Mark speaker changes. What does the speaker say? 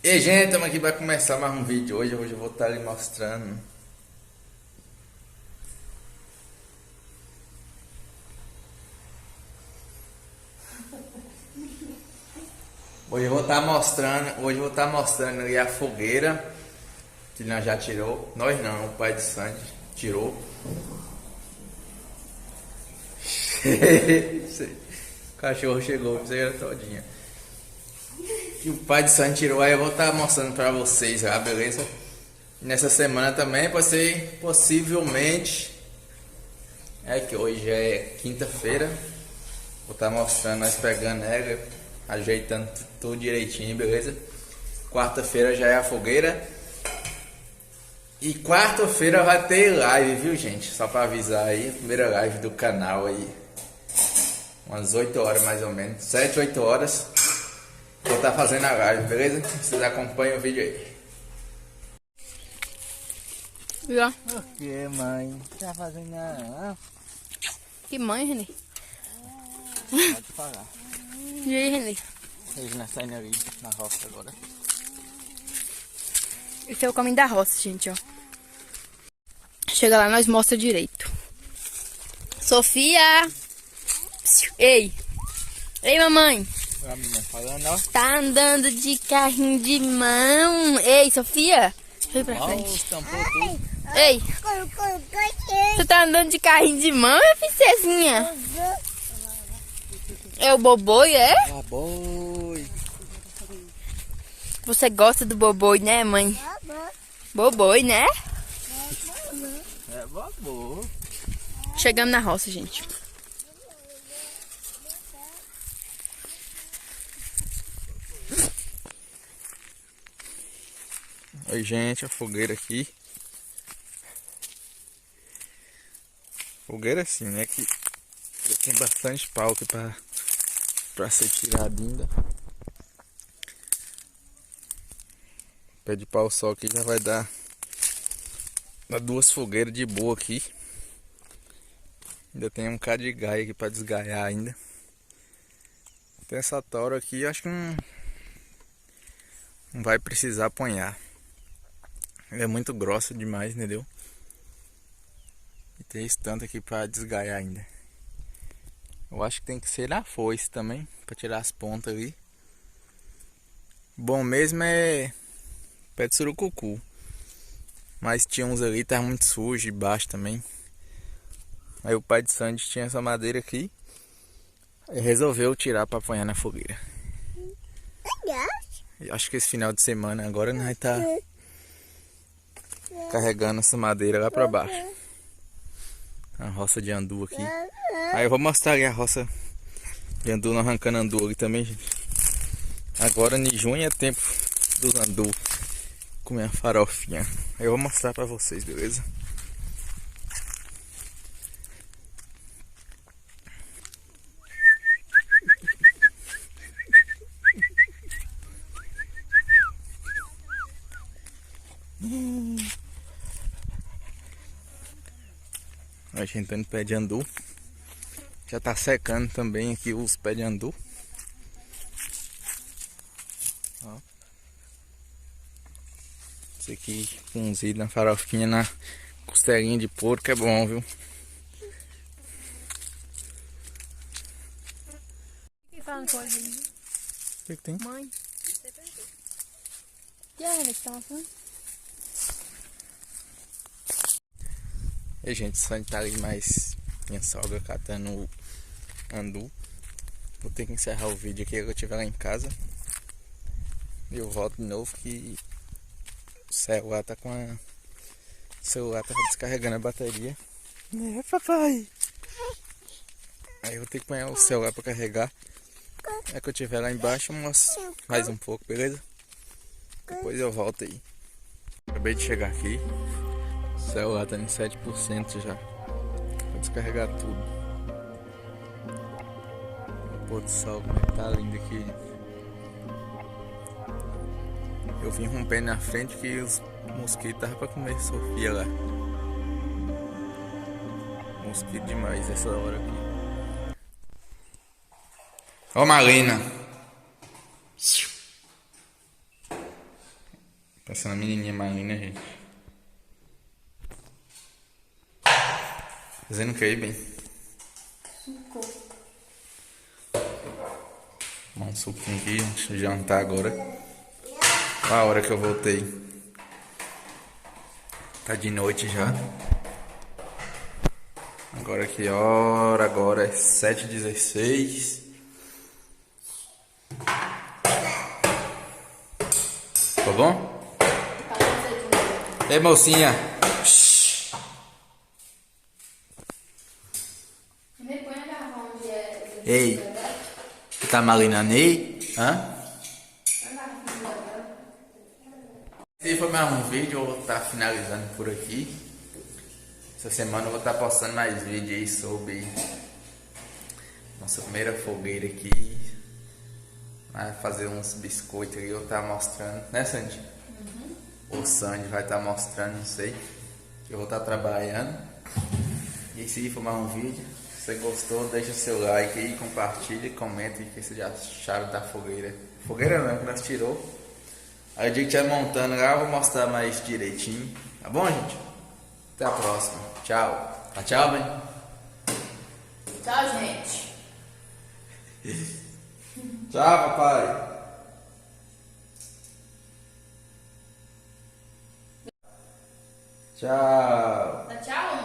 Speaker 1: E aí, gente, estamos aqui para começar mais um vídeo. Hoje eu vou estar ali mostrando. Hoje eu vou estar mostrando ali a fogueira que nós já tirou. Nós não, o pai de Sandy tirou. O cachorro chegou, fizeram todinha. Que o pai de Sandy tirou, aí eu vou estar mostrando para vocês, tá, beleza? Nessa semana também, possivelmente, que hoje é quinta-feira, vou estar mostrando nós pegando ela, ajeitando tudo direitinho, beleza? Quarta-feira já é a fogueira. E quarta-feira vai ter live, viu, gente? Só para avisar aí, primeira live do canal aí. Umas 8 horas mais ou menos, 7, 8 horas. Vou estar fazendo a live, beleza? Vocês acompanham o vídeo aí.
Speaker 2: Já.
Speaker 3: O que, mãe? Tá fazendo nada?
Speaker 2: Que mãe, Renê?
Speaker 3: Pode pagar.
Speaker 2: E aí, Renê?
Speaker 3: Eles não saem ali na roça agora.
Speaker 2: Esse é o caminho da roça, gente, ó. Chega lá, nós mostra direito. Sofia! Ei! Ei, mamãe!
Speaker 3: A menina falando, ó.
Speaker 2: Tá andando de carrinho de mão. Ei, Sofia! Vem pra frente.
Speaker 3: Estampou tudo.
Speaker 2: Ei! Você tá andando de carrinho de mão, minha princesinha? É o Boboi, é?
Speaker 3: Ah, boi.
Speaker 2: Você gosta do Boboi, né, mãe? Boboi, né?
Speaker 3: É bobô.
Speaker 2: Chegamos na roça, gente.
Speaker 1: Oi, gente, a fogueira aqui. Fogueira assim, né? Que já tem bastante pau aqui pra ser tirado ainda. Pé de pau só aqui já vai dar duas fogueiras de boa aqui. Ainda tem um bocado de gaia aqui pra desgaiar ainda. Tem essa tora aqui, eu acho que não vai precisar apanhar. Ela é muito grossa demais, entendeu? E tem esse tanto aqui pra desgaiar ainda. Eu acho que tem que ser na foice também, pra tirar as pontas ali. Bom mesmo é pé de surucucu. Mas tinha uns ali, tá muito sujo, embaixo também. Aí o pai de Sandy tinha essa madeira aqui. E resolveu tirar pra apanhar na fogueira. Eu acho que esse final de semana agora nós tá carregando essa madeira lá pra baixo. A roça de andu aqui. Aí eu vou mostrar ali a roça de andu, arrancando andu ali também, gente. Agora em junho é tempo dos andu. Comer a farofinha. Aí eu vou mostrar pra vocês, beleza? A gente tá no pé de andu. Já tá secando também aqui os pés de andu. Ó. Esse aqui punzido na farofinha, na costelinha de porco é bom, viu?
Speaker 2: Quem fala coisa aí?
Speaker 1: O que tem?
Speaker 2: Mãe. E a Renê que tá mostrando?
Speaker 1: E gente, só tá ali mais minha sogra catando o andu. Vou ter que encerrar o vídeo aqui quando eu estiver lá em casa. E eu volto de novo que o celular tá descarregando a bateria. É, papai! Aí eu vou ter que pôr o celular pra carregar. É que eu estiver lá embaixo, eu mostro mais um pouco, beleza? Depois eu volto aí. Acabei de chegar aqui. O celular tá em 7% já. Vou descarregar tudo. O pôr do sol, como é que tá lindo aqui. Eu vim rompendo na frente que os mosquitos estavam pra comer Sofia lá. Mosquito demais essa hora aqui. Ó, Marina. Essa menininha mais linda, gente. Fazendo o que aí, bem?
Speaker 2: Suco.
Speaker 1: Um suquinho aqui, deixa eu jantar agora. Olha a hora que eu voltei. Tá de noite já. Agora que hora? Agora é 7h16. Tá bom? Ei, mocinha. Ei, você tá marinando aí? Hã? Esse foi mais um vídeo, eu vou estar finalizando por aqui. Essa semana eu vou estar postando mais vídeos aí sobre nossa primeira fogueira aqui. Vai fazer uns biscoitos aí, eu vou estar mostrando, né, Sandy? O Sandy vai estar mostrando, não sei. Eu vou estar trabalhando. E esse aí foi mais um vídeo. Se você gostou, deixa o seu like aí, compartilha, comenta o que vocês já acharam da fogueira. Fogueira não, que nós tirou. Aí o dia que estiver montando lá, eu vou mostrar mais direitinho. Tá bom, gente? Até a próxima. Tchau. Tá tchau, bem?
Speaker 2: Tchau, gente.
Speaker 1: Tchau, papai. Tchau.
Speaker 2: Tchau.